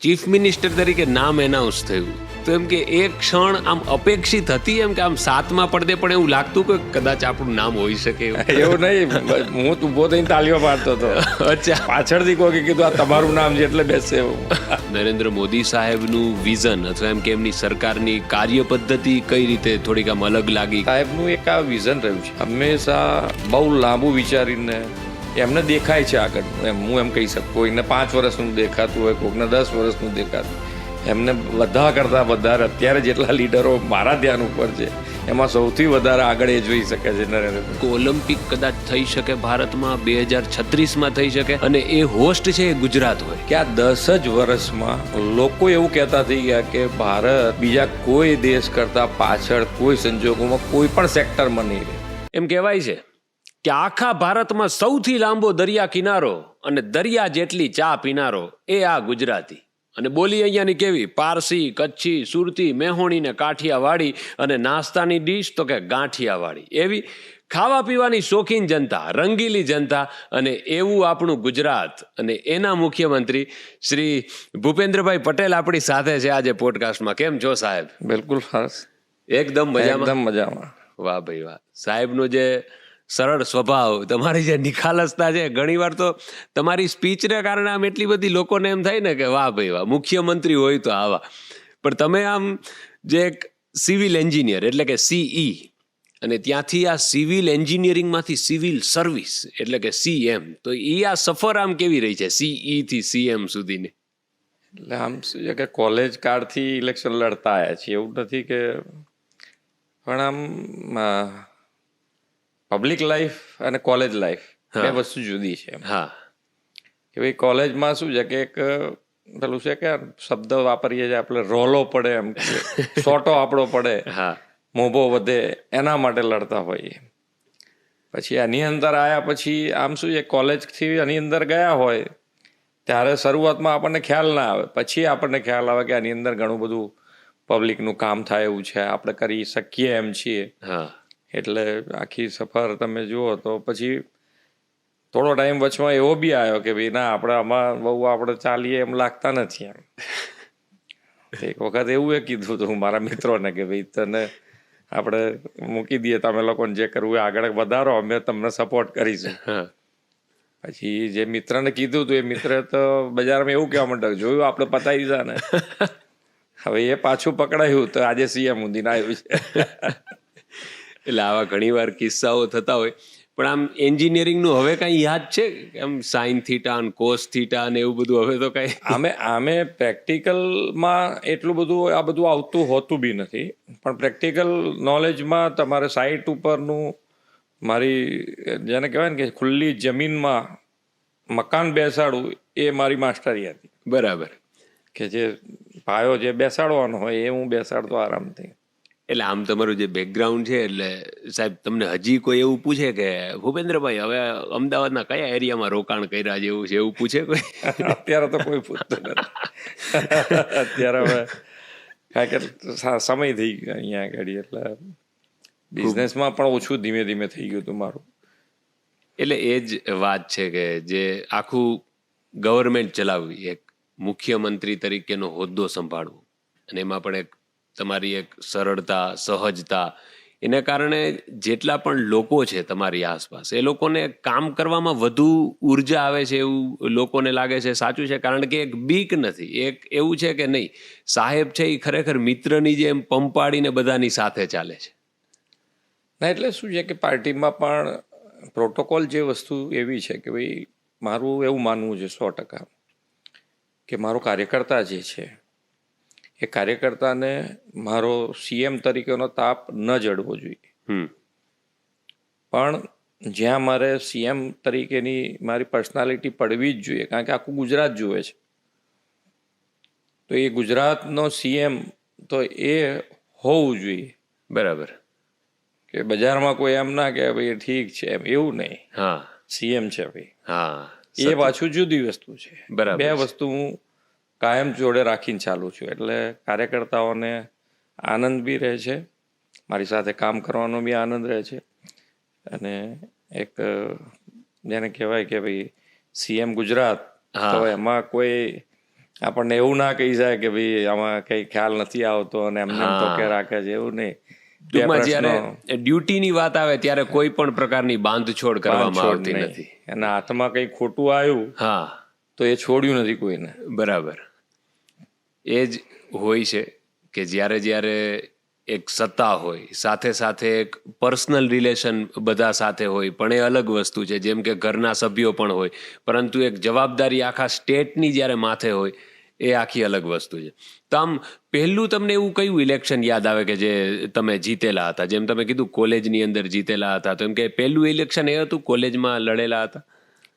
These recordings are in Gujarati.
ચીફ મિનિસ્ટર તરીકે નામ એનાઉન્સ થયું તો એમ કે એક ક્ષણ આમ અપેક્ષિત હતી, એમ કે આમ સાતમા પડદે પણ એવું લાગતું કે કદાચ આપણું નામ હોઈ શકે એવું નહીં. હું ઊભો થઈને તાલીઓ પાડતો હતો. અચ્છા, પાછળથી કોઈ કીધું આ તમારું નામ છે એટલે બેસે એવું. નરેન્દ્ર મોદી સાહેબનું વિઝન અથવા એમ કે એમની સરકારની કાર્ય પદ્ધતિ કઈ રીતે થોડીક આમ અલગ લાગી? સાહેબનું એક આ વિઝન રહ્યું છે, હંમેશા બહુ લાંબુ વિચારીને એમને દેખાય છે આગળનું. એમ હું એમ કહી શકું, કોઈને 5 વર્ષનું દેખાતું હોય, કોઈને 10 વર્ષનું દેખાતું. એમને બધા કરતાં વધારે અત્યારે જેટલા લીડરો મારા ધ્યાન ઉપર છે એમાં સૌથી વધારે આગળ એ જોઈ શકે છે નરેન્દ્ર મોદી. ઓલિમ્પિક કદાચ થઈ શકે ભારતમાં 2036માં થઈ શકે, અને એ હોસ્ટ છે એ ગુજરાત હોય. કે આ 10 જ વર્ષમાં લોકો એવું કહેતા થઈ ગયા કે ભારત બીજા કોઈ દેશ કરતાં પાછળ કોઈ સંજોગોમાં કોઈ પણ સેક્ટરમાં નહીં રહે. એમ કહેવાય છે કે આખા ભારતમાં સૌથી લાંબો દરિયા કિનારો અને દરિયા જેટલી ચા પીનારો એ આ ગુજરાતી. અને બોલી અહીંયાની કેવી? પારસી, કચ્છી, સુરતી, મેહોણી ને કાઠિયાવાડી, અને નાસ્તાની ડીશ તો કે ગાંઠિયાવાડી. એવી ખાવા પીવાની શોખીન જનતા, રંગીલી જનતા, અને એવું આપણું ગુજરાત. અને એના મુખ્યમંત્રી શ્રી ભૂપેન્દ્રભાઈ પટેલ આપણી સાથે છે આજે પોડકાસ્ટમાં. કેમ છો સાહેબ? બિલકુલ સરસ, એકદમ મજામાં. એકદમ મજામાં. વાહ ભાઈ વાહ. સાહેબનો જે સરળ સ્વભાવ, તમારી જે નિખાલસતા છે, ઘણીવાર તો તમારી સ્પીચને કારણે આમ એટલી બધી લોકોને એમ થાય ને કે વાહ ભાઈ વાહ, મુખ્યમંત્રી હોય તો આવા. પણ તમે આમ જે એક સિવિલ એન્જિનિયર એટલે કે સીઈ, અને ત્યાંથી આ સિવિલ એન્જિનિયરિંગમાંથી સિવિલ સર્વિસ એટલે કે સીએમ, તો એ આ સફર આમ કેવી રહી છે સીઈ થી સીએમ સુધીની? એટલે આમ શું છે કે કોલેજ કાળથી ઇલેક્શન લડતા આવ્યા છીએ, એવું નથી કે, પણ આમ પબ્લિક લાઈફ અને કોલેજ લાઈફ બે વસ્તુ જુદી છે. હા, કે ભાઈ કોલેજમાં શું છે કે એક પેલું છે કે શબ્દ વાપરીએ છીએ આપણે, રોલો પડે, એમ સોટો આપણો પડે, હા, મોભો વધે, એના માટે લડતા હોઈએ. પછી એની અંદર આવ્યા પછી આમ શું છે, કોલેજથી એની અંદર ગયા હોય ત્યારે શરૂઆતમાં આપણને ખ્યાલ ના આવે, પછી આપણને ખ્યાલ આવે કે આની અંદર ઘણું બધું પબ્લિકનું કામ થાય એવું છે, આપણે કરી શકીએ એમ છીએ. હા, એટલે આખી સફર તમે જુઓ તો પછી થોડો ટાઈમ વચમાં એવો બી આવ્યો કે ભાઈ ના, આપણે આમાં બહુ આપણે ચાલીએ એમ લાગતા નથી એમ. એક વખત એવું એ કીધું હતું મારા મિત્રોને કે ભાઈ તને આપણે મૂકી દઈએ, તમે લોકોને જે કરવું એ આગળ વધારો, અમે તમને સપોર્ટ કરીશું. પછી જે મિત્રને કીધું હતું એ મિત્ર તો બજારમાં એવું કહેવા માંડ્યો, જોયું આપણે પતાવી દીધા ને. હવે એ પાછું પકડાયું તો આજે સીએમ સુધી આવ્યું છે. એટલે આવા ઘણી વાર કિસ્સાઓ થતા હોય. પણ આમ એન્જિનિયરિંગનું હવે કાંઈ યાદ છે? આમ સાઇન થીટા અને કોસ થીટા અને એવું બધું હવે તો કાંઈ આમે પ્રેક્ટિકલમાં એટલું બધું આ બધું આવતું હોતું બી નથી, પણ પ્રેક્ટિકલ નોલેજમાં તમારે સાઇટ ઉપરનું, મારી જેને કહેવાય ને કે ખુલ્લી જમીનમાં મકાન બેસાડવું એ મારી માસ્ટરી હતી. બરાબર. કે જે પાયો જે બેસાડવાનો હોય એ હું બેસાડતો આરામથી. એટલે આમ તમારું જે બેકગ્રાઉન્ડ છે, એટલે સાહેબ તમને હજી કોઈ એવું પૂછે કે ભૂપેન્દ્રભાઈ હવે અમદાવાદના કયા એરિયામાં રોકાણ કર્યા જેવું છે, એવું પૂછે કોઈ? અત્યારે તો કોઈ પૂછતું નથી. અત્યારે હવે કારણ કે સમય થઈ ગયો અહીંયા આગળ, એટલે બિઝનેસમાં પણ ઓછું ધીમે ધીમે થઈ ગયું હતું મારું. એટલે એ જ વાત છે કે જે આખું ગવર્મેન્ટ ચલાવવી, એક મુખ્યમંત્રી તરીકેનો હોદ્દો સંભાળવો, અને એમાં પણ એક તમારી એક સરળતા, સહજતા, એને કારણે જેટલા પણ લોકો છે તમારી આસપાસ, એ લોકોને કામ કરવામાં વધુ ઉર્જા આવે છે એવું લોકોને લાગે છે. સાચું છે? કારણ કે એક બીક નથી, એક એવું છે કે નહીં, સાહેબ છે એ ખરેખર મિત્રની જેમ પંપાડીને બધાની સાથે ચાલે છે. ના, એટલે શું છે કે પાર્ટીમાં પણ પ્રોટોકોલ જે વસ્તુ એવી છે કે ભાઈ મારું એવું માનવું છે 100% કે મારો કાર્યકર્તા જે છે એ કાર્યકર્તાને મારો સીએમ તરીકેનો તાપ ન જડવો જોઈએ. પણ જ્યાં મારે સીએમ તરીકેની મારી પર્સનાલિટી પડવી જ જોઈએ, કારણ કે આખું ગુજરાત જુએ છે, તો એ ગુજરાતનો સીએમ તો એ હોવું જોઈએ. બરાબર. કે બજારમાં કોઈ એમ ના કે ભાઈ ઠીક છે એમ, એવું નહીં. હા, સીએમ છે ભાઈ. હા, એ પાછું જુદી વસ્તુ છે. બરાબર. બે વસ્તુ હું કાયમ જોડે રાખીને ચાલુ છું, એટલે કાર્યકર્તાઓને આનંદ બી રહે છે, મારી સાથે કામ કરવાનો બી આનંદ રહે છે, અને એક જેને કહેવાય કે ભાઈ સીએમ ગુજરાત, તો એમાં કોઈ આપણને એવું ના કહી જાય કે ભાઈ આમાં કઈ ખ્યાલ નથી આવતો અને એમને એમ ટોકે રાખે છે, એવું નહીં. બે ટૂંકમાં પ્રશ્નો જ્યારે ડ્યુટીની વાત આવે ત્યારે કોઈ પણ પ્રકારની બાંધછોડ કરવામાં બાંધછોડ આવતી નહીં. નથી. અને હાથમાં કંઈ ખોટું આવ્યું હા, તો એ છોડ્યું નથી કોઈને. બરાબર. એ જ હોય છે કે જ્યારે જ્યારે એક સત્તા હોય સાથે સાથે એક પર્સનલ રિલેશન બધા સાથે હોય, પણ એ અલગ વસ્તુ છે. જેમ કે ઘરના સભ્યો પણ હોય, પરંતુ એક જવાબદારી આખા સ્ટેટની જ્યારે માથે હોય એ આખી અલગ વસ્તુ છે. તો આમ પહેલું તમને એવું કયું ઇલેક્શન યાદ આવે કે જે તમે જીતેલા હતા? જેમ તમે કીધું કોલેજની અંદર જીતેલા હતા, તો એમ કે પહેલું ઇલેક્શન એ હતું કોલેજમાં લડેલા હતા?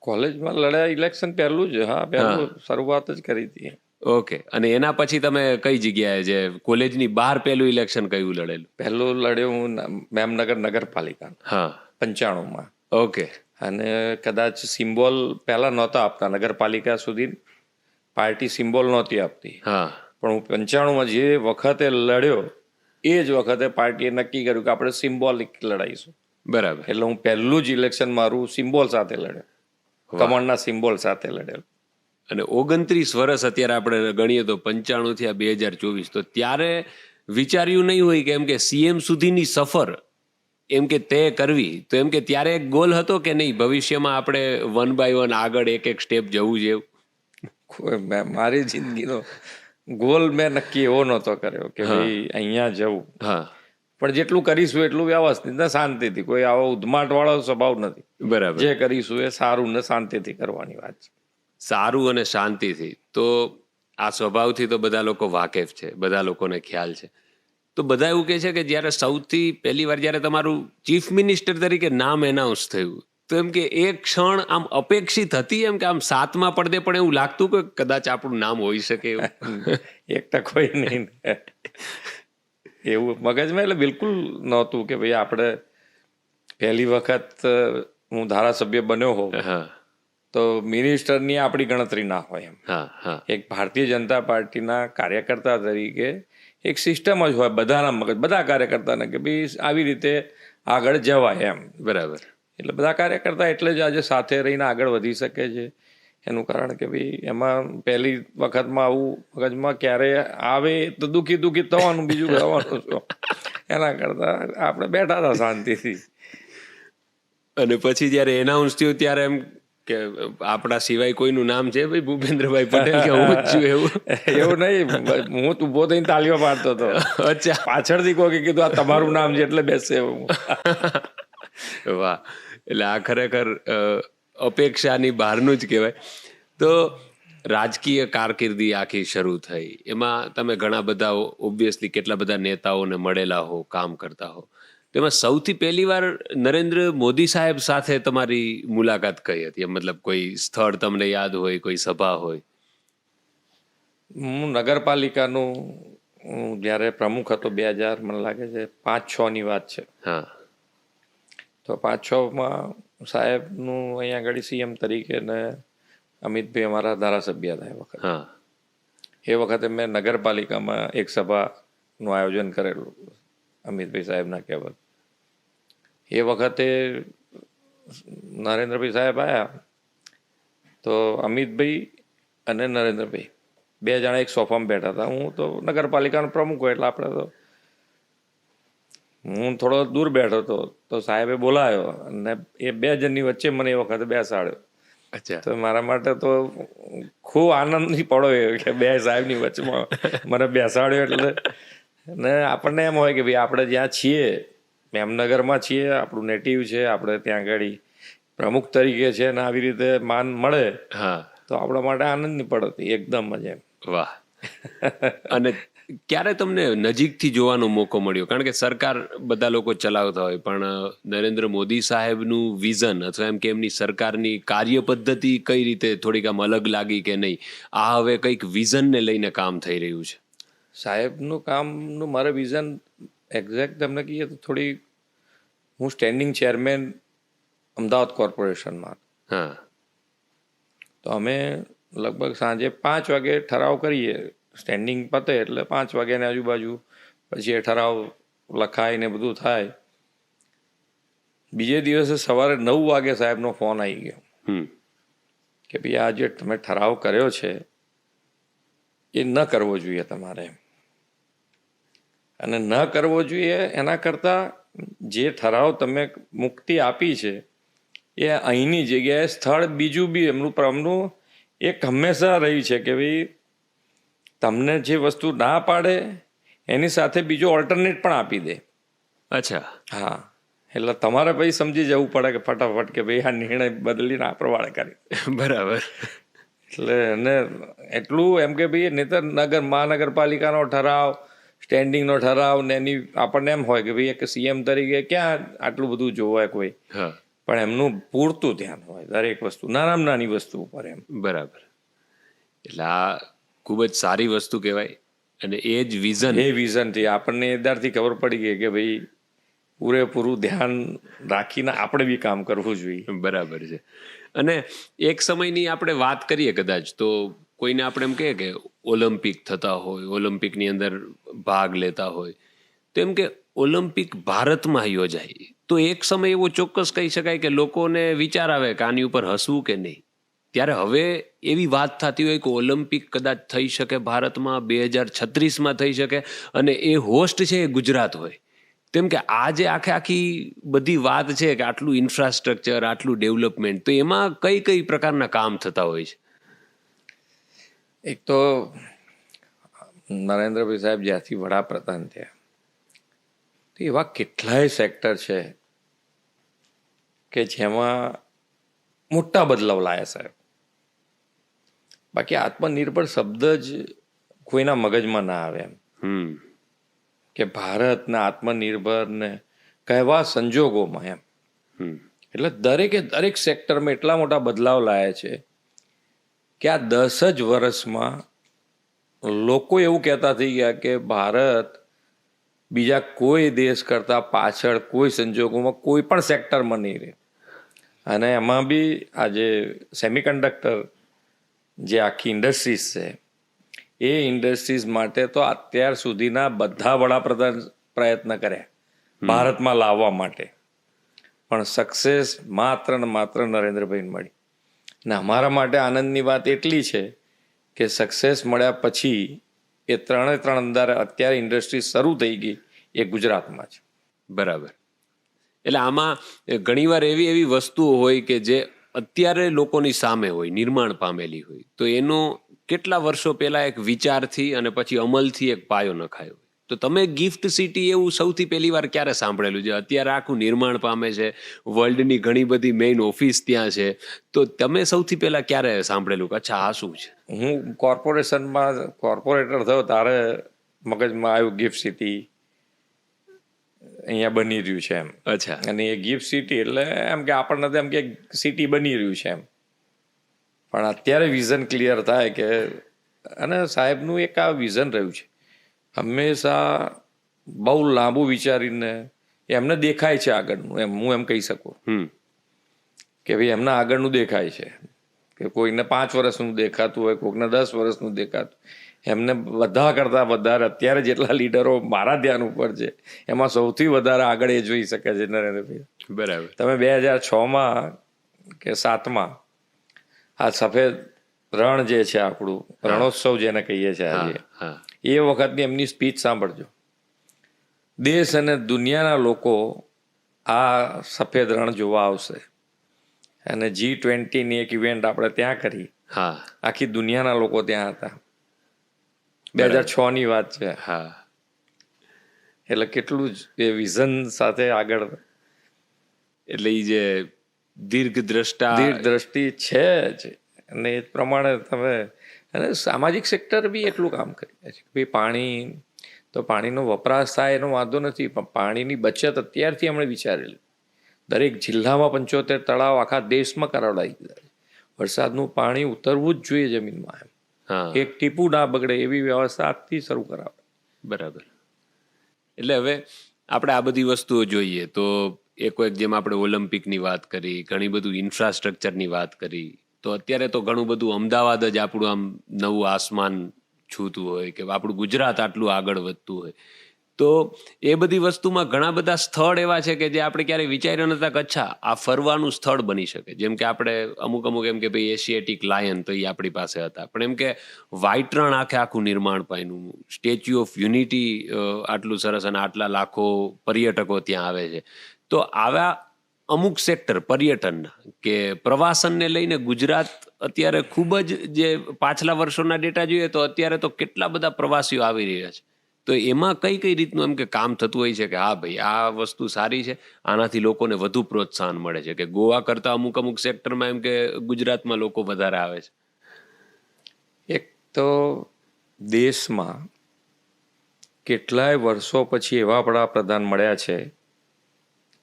કોલેજમાં લડ્યા ઇલેક્શન પહેલું જ. હા, પહેલું શરૂઆત જ કરી હતી. ઓકે. અને એના પછી તમે કઈ જગ્યાએ, જે કોલેજની બહાર પહેલું ઇલેક્શન કયું લડેલું? પહેલું લડ્યો હું મેમનગર નગરપાલિકા હા, 95માં. ઓકે. અને કદાચ સિમ્બોલ પહેલા નહોતા આપતા, નગરપાલિકા સુધી પાર્ટી સિમ્બોલ નહોતી આપતી. હા, પણ હું 95માં જે વખતે લડ્યો એ જ વખતે પાર્ટીએ નક્કી કર્યું કે આપણે સિમ્બોલિક લડાઈશું. બરાબર. એટલે હું પહેલું જ ઇલેક્શન મારું સિમ્બોલ સાથે લડ્યો, કમળના સિમ્બોલ સાથે લડ્યો. અને 29 વર્ષ અત્યારે આપણે ગણીએ તો 95 થી 2024, તો ત્યારે વિચાર્યું નહીં હોય કે એમ કે સીએમ સુધીની સફર એમ કે તે કરવી, તો એમ કે ત્યારે એક ગોલ હતો કે નહીં ભવિષ્યમાં આપણે 1 by 1 આગળ એક એક સ્ટેપ જવું જેવું? મારી જિંદગીનો ગોલ મેં નક્કી એવો નહોતો કર્યો કે ભાઈ અહીંયા જવું. હા, પણ જેટલું કરીશું એટલું વ્યવસ્થિત ને શાંતિથી. કોઈ આવો ઉધમાટ વાળો સ્વભાવ નથી. બરાબર. જે કરીશું એ સારું ને શાંતિથી કરવાની વાત છે. સારું અને શાંતિથી. તો આ સ્વભાવથી તો બધા લોકો વાકેફ છે, બધા લોકોને ખ્યાલ છે. તો બધા એવું કહે છે કે જ્યારે સૌથી પહેલી વાર જ્યારે તમારું ચીફ મિનિસ્ટર તરીકે નામ એનાઉન્સ થયું, તો એમ કે એક ક્ષણ આમ અપેક્ષિત હતી, એમ કે આમ 7મા પડદે પણ એવું લાગતું કે કદાચ આપણું નામ હોઈ શકે એવું? એક ટકોય નહીં. એવું મગજમાં એટલે બિલકુલ નહોતું કે ભાઈ આપણે પહેલી વખત હું ધારાસભ્ય બન્યો હોઉં હા, તો મિનિસ્ટરની આપણી ગણતરી ના હોય એમ. હા, હા, એક ભારતીય જનતા પાર્ટીના કાર્યકર્તા તરીકે એક સિસ્ટમ જ હોય બધાના મગજ, બધા કાર્યકર્તાને, કે ભાઈ આવી રીતે આગળ જવાય એમ. બરાબર. એટલે બધા કાર્યકર્તા એટલે જ આજે સાથે રહીને આગળ વધી શકે છે. એનું કારણ કે ભાઈ એમાં પહેલી વખતમાં આવું મગજમાં ક્યારે આવે તો દુઃખી થવાનું, બીજું થવાનું શું. એના કરતાં આપણે બેઠા હતા શાંતિથી. અને પછી જ્યારે એનાઉન્સ થયું ત્યારે એમ કે આપણા સિવાય કોઈનું નામ છે ભાઈ ભૂપેન્દ્રભાઈ પટેલ, કે હું જ છું એવું? એવું નહીં, હું ઊભો થઈને તાળીઓ પાડતો હતો. અચ્છા. પાછળથી કોઈ કીધું આ તમારું નામ છે એટલે બેસે. વાહ. એટલે આ ખરેખર અપેક્ષાની બહારનું જ કહેવાય. તો રાજકીય કારકિર્દી આખી શરૂ થઈ, એમાં તમે ઘણા બધા ઓબ્વિયસલી કેટલા બધા નેતાઓને મળેલા હો, કામ કરતા હો. તેમાં સૌથી પહેલી વાર નરેન્દ્ર મોદી સાહેબ સાથે તમારી મુલાકાત કઈ હતી? મતલબ કોઈ સ્થળ તમને યાદ હોય, કોઈ સભા હોય? હું નગરપાલિકાનું હું જ્યારે પ્રમુખ હતો 2000, મને લાગે છે 5-6ની વાત છે. હા, તો 5-6માં સાહેબનું અહીંયા આગળ સીએમ તરીકે ને અમિતભાઈ અમારા ધારાસભ્ય હતા એ વખતે. હા, એ વખતે મેં નગરપાલિકામાં એક સભાનું આયોજન કરેલું અમિતભાઈ સાહેબના કહેવત. એ વખતે નરેન્દ્રભાઈ સાહેબ આવ્યા તો અમિતભાઈ અને નરેન્દ્રભાઈ 2 જણા એક સોફામાં બેઠા હતા. હું તો નગરપાલિકાનો પ્રમુખ હોય એટલે આપણે તો, હું થોડો દૂર બેઠો હતો, તો સાહેબે બોલાયો અને એ 2 જણની વચ્ચે મને એ વખતે બેસાડ્યો. અચ્છા. તો મારા માટે તો ખૂબ આનંદની પડો એ કે 2 સાહેબની વચ્ચેમાં મને બેસાડ્યો. એટલે ને આપણને એમ હોય કે ભાઈ આપણે જ્યાં છીએ, મેમનગરમાં છીએ, આપણું નેટિવ છે, આપણે ત્યાં આગળ પ્રમુખ તરીકે છે ને આવી રીતે માન મળે, હા, તો આપણા માટે આનંદની પડ હતી એકદમ જ એમ. વાહ. અને ક્યારે તમને નજીકથી જોવાનો મોકો મળ્યો? કારણ કે સરકાર બધા લોકો ચલાવતા હોય, પણ નરેન્દ્ર મોદી સાહેબનું વિઝન અથવા એમ કે એમની સરકારની કાર્ય પદ્ધતિ કઈ રીતે થોડીક આમ અલગ લાગી કે નહીં, આ હવે કંઈક વિઝનને લઈને કામ થઈ રહ્યું છે? સાહેબનું કામનું મારે વિઝન એક્ઝેક્ટ તમને કહીએ તો થોડી, હું સ્ટેન્ડિંગ ચેરમેન અમદાવાદ કોર્પોરેશનમાં. હા, તો અમે લગભગ સાંજે 5 વાગે ઠરાવ કરીએ, સ્ટેન્ડિંગ પતે એટલે 5 વાગ્યાની આજુબાજુ પછી એ ઠરાવ લખાય ને બધું થાય. બીજે દિવસે સવારે 9 વાગે સાહેબનો ફોન આવી ગયો કે ભાઈ આ જે તમે ઠરાવ કર્યો છે એ ન કરવો જોઈએ તમારે. અને ન કરવો જોઈએ એના કરતાં જે ઠરાવ તમે મુક્તિ આપી છે એ અહીંની જગ્યાએ સ્થળ બીજું બી એમનું એક હંમેશા રહ્યું છે કે ભાઈ તમને જે વસ્તુ ના પાડે એની સાથે બીજો ઓલ્ટરનેટ પણ આપી દે. અચ્છા. હા, એટલે તમારે ભાઈ સમજી જવું પડે કે ફટાફટ કે ભાઈ આ નિર્ણય બદલીને આ પ્રમાણે કરી. બરાબર. એટલે અને એટલું એમ કે ભાઈ નહીતર મહાનગરપાલિકાનો ઠરાવ, સ્ટેન્ડિંગનો ઠરાવ ને એની આપણને એમ હોય કે ભાઈ એક સીએમ તરીકે ક્યાં આટલું બધું જોવાય કોઈ, હા, પણ એમનું પૂરતું ધ્યાન હોય દરેક વસ્તુ, નાનામાં નાની વસ્તુ ઉપર એમ. બરાબર. એટલે આ ખૂબ જ સારી વસ્તુ કહેવાય. અને એ જ વિઝન, એ વિઝનથી આપણને એદારથી ખબર પડી ગઈ કે ભાઈ પૂરેપૂરું ધ્યાન રાખીને આપણે બી કામ કરવું જોઈએ. બરાબર છે. અને એક સમયની આપણે વાત કરીએ કદાચ તો કોઈને આપણે એમ કહીએ કે ઓલિમ્પિક થતા હોય, ઓલિમ્પિકની અંદર ભાગ લેતા હોય, તો એમ કે ઓલિમ્પિક ભારતમાં યોજાય તો એક સમય એવો ચોક્કસ કહી શકાય કે લોકોને વિચાર આવે કે આની ઉપર હસવું કે નહીં. ત્યારે હવે એવી વાત થતી હોય કે ઓલિમ્પિક કદાચ થઈ શકે ભારતમાં 2036માં થઈ શકે અને એ હોસ્ટ છે એ ગુજરાત હોય. તેમ કે આ જે આખી બધી વાત છે કે આટલું ઇન્ફ્રાસ્ટ્રક્ચર, આટલું ડેવલપમેન્ટ, તો એમાં કઈ કઈ પ્રકારના કામ થતા હોય છે? એક તો નરેન્દ્રભાઈ સાહેબ જ્યાંથી વડાપ્રધાન થયા તો એવા કેટલાય સેક્ટર છે કે જેમાં મોટા બદલાવ લાયા સાહેબ. બાકી આત્મનિર્ભર શબ્દ જ કોઈના મગજમાં ના આવે એમ કે ભારતના આત્મનિર્ભર ને કહેવા સંજોગોમાં એમ. એટલે દરેકે દરેક સેક્ટરમાં એટલા મોટા બદલાવ લાયા છે કે આ 10 જ વર્ષમાં લોકો એવું કહેતા થઈ ગયા કે ભારત બીજા કોઈ દેશ કરતા પાછળ કોઈ સંજોગોમાં કોઈ પણ સેક્ટરમાં નહીં રહે. અને એમાં બી આજે સેમિકન્ડક્ટર જે આખી ઇન્ડસ્ટ્રીઝ છે એ ઇન્ડસ્ટ્રીઝ માટે તો અત્યાર સુધીના બધા વડાપ્રધાન પ્રયત્ન કર્યા ભારતમાં લાવવા માટે, પણ સક્સેસ માત્ર ને માત્ર નરેન્દ્રભાઈને મળી. ને અમારા માટે આનંદની વાત એટલી છે કે સક્સેસ મળ્યા પછી એ ત્રણે અંદર અત્યારે ઇન્ડસ્ટ્રી શરૂ થઈ ગઈ એ ગુજરાતમાં છે. બરાબર. એટલે આમાં ઘણીવાર એવી વસ્તુઓ હોય કે જે અત્યારે લોકોની સામે હોય, નિર્માણ પામેલી હોય, તો એનો કેટલા વર્ષો પહેલા એક વિચારથી અને પછી અમલથી એક પાયો નખાયો હોય. તો તમે ગિફ્ટ સિટી એવું સૌથી પહેલી વાર ક્યારે સાંભળેલું છે? અત્યારે આખું નિર્માણ પામે છે, વર્લ્ડની ઘણી બધી મેઇન ઓફિસ ત્યાં છે, તો તમે સૌથી પહેલા ક્યારે સાંભળેલું કે અચ્છા આ શું છે? હું કોર્પોરેશનમાં કોર્પોરેટર થયો ત્યારે મગજમાં આવ્યું ગિફ્ટ સિટી અહીંયા બની રહ્યું છે એમ. અચ્છા. અને એ ગિફ્ટ સિટી એટલે એમ કે આપણને તો એમ કે સિટી બની રહ્યું છે એમ. પણ અત્યારે વિઝન ક્લિયર થાય કે અને સાહેબનું એક આ વિઝન રહ્યું છે હંમેશા બહુ લાંબુ વિચારીને એમને દેખાય છે આગળનું એમ. હું એમ કહી શકું કે ભાઈ એમના આગળનું દેખાય છે કે કોઈને 5 વર્ષનું દેખાતું હોય, કોઈને 10 વર્ષનું દેખાતું. એમને બધા કરતાં વધારે અત્યારે જેટલા લીડરો મારા ધ્યાન ઉપર છે એમાં સૌથી વધારે આગળ એ જોઈ શકે છે નરેન્દ્રભાઈ. બરાબર. તમે 2006માં કે 7માં આ સફેદ રણ જે છે આપણું રણોત્સવ જેને કહીએ છીએ આજે, એ વખતની એમની સ્પીચ સાંભળજો. દેશ અને દુનિયાના લોકો આ સફેદ રણ જોવા આવશે અને G20ની એક ઇવેન્ટ આપણે ત્યાં કરી. આખી દુનિયાના લોકો ત્યાં હતા. 2006ની વાત છે. એટલે કેટલું જ એ વિઝન સાથે આગળ, એટલે એ જે દીર્ઘદ્રષ્ટિ છે જ. અને એ પ્રમાણે તમે અને સામાજિક સેક્ટર બી એટલું કામ કરી રહ્યા છે કે ભાઈ પાણી તો પાણીનો વપરાશ થાય એનો વાંધો નથી, પણ પાણીની બચત અત્યારથી એમણે વિચારેલી. દરેક જિલ્લામાં 75 તળાવ આખા દેશમાં કરાવડાવી દીધા છે. વરસાદનું પાણી ઉતરવું જ જોઈએ જમીનમાં એમ. એક ટીપું ના બગડે એવી વ્યવસ્થા આજથી શરૂ કરાવે. બરાબર. એટલે હવે આપણે આ બધી વસ્તુઓ જોઈએ તો એક જેમ આપણે ઓલિમ્પિકની વાત કરી, ઘણી બધું ઇન્ફ્રાસ્ટ્રક્ચરની વાત કરી, તો અત્યારે તો ઘણું બધું અમદાવાદ જ આપણું આમ નવું આસમાન છૂતું હોય કે આપણું ગુજરાત આટલું આગળ વધતું હોય. તો એ બધી વસ્તુમાં ઘણા બધા સ્થળ એવા છે કે જે આપણે ક્યારેય વિચાર્યા નતા કે અચ્છા આ ફરવાનું સ્થળ બની શકે. જેમ કે આપણે અમુક એમ કે ભાઈ એશિયાટિક લાયન તો એ આપણી પાસે હતા, પણ એમ કે વ્હાઇટ રણ આખું નિર્માણ પામ્યું, સ્ટેચ્યુ ઓફ યુનિટી આટલું સરસ અને આટલા લાખો પર્યટકો ત્યાં આવે છે. તો આવા અમુક સેક્ટર પર્યટનના કે પ્રવાસનને લઈને ગુજરાત અત્યારે ખૂબ જ, જે પાછલા વર્ષોના ડેટા જોઈએ તો અત્યારે તો કેટલા બધા પ્રવાસીઓ આવી રહ્યા છે. તો એમાં કઈ કઈ રીતનું એમ કે કામ થતું હોય છે કે હા ભાઈ આ વસ્તુ સારી છે, આનાથી લોકોને વધુ પ્રોત્સાહન મળે છે, કે ગોવા કરતા અમુક સેક્ટરમાં એમ કે ગુજરાતમાં લોકો વધારે આવે છે? એક તો દેશમાં કેટલાય વર્ષો પછી એવા વડાપ્રધાન મળ્યા છે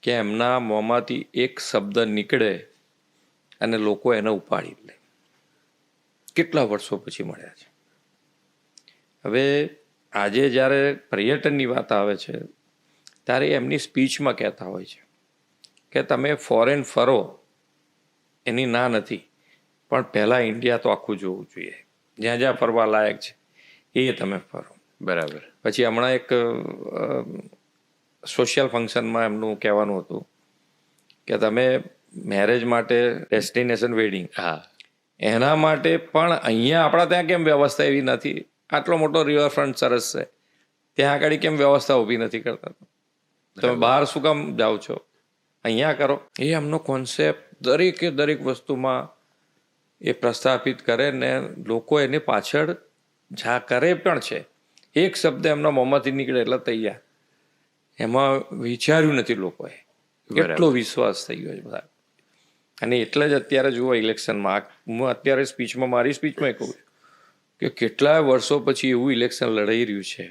કે એમના મોંમાંથી એક શબ્દ નીકળે અને લોકો એને ઉપાડી લે. કેટલા વર્ષો પછી મળ્યા છે. હવે આજે જ્યારે પર્યટનની વાત આવે છે ત્યારે એમની સ્પીચમાં કહેતા હોય છે કે તમે ફોરેન ફરો, એની ના નથી, પણ પહેલાં ઇન્ડિયા તો આખું જોવું જોઈએ, જ્યાં જ્યાં ફરવા લાયક છે એ તમે ફરો. બરાબર. પછી હમણાં એક સોશિયલ ફંક્શનમાં એમનું કહેવાનું હતું કે તમે મેરેજ માટે ડેસ્ટિનેશન વેડિંગ, હા, એના માટે પણ અહીંયા આપણા ત્યાં કેમ વ્યવસ્થા એવી નથી? આટલો મોટો રિવરફ્રન્ટ સરસ છે, ત્યાં આગળ કેમ વ્યવસ્થા ઊભી નથી કરતા? તમે બહાર શું કામ જાઓ છો? અહીંયા કરો. એ એમનો કોન્સેપ્ટ દરેક વસ્તુમાં એ પ્રસ્થાપિત કરે ને લોકો એને પાછળ કરે પણ છે. એક શબ્દ એમના મોંમાંથી નીકળે એટલે તૈયાર. એમાં વિચાર્યું નથી લોકોએ. કેટલો વિશ્વાસ થઈ ગયો છે બધા. અને એટલે જ અત્યારે જુઓ ઇલેક્શનમાં, હું અત્યારે મારી સ્પીચમાં કહું કે કેટલાય વર્ષો પછી એવું ઇલેક્શન લડાઈ રહ્યું છે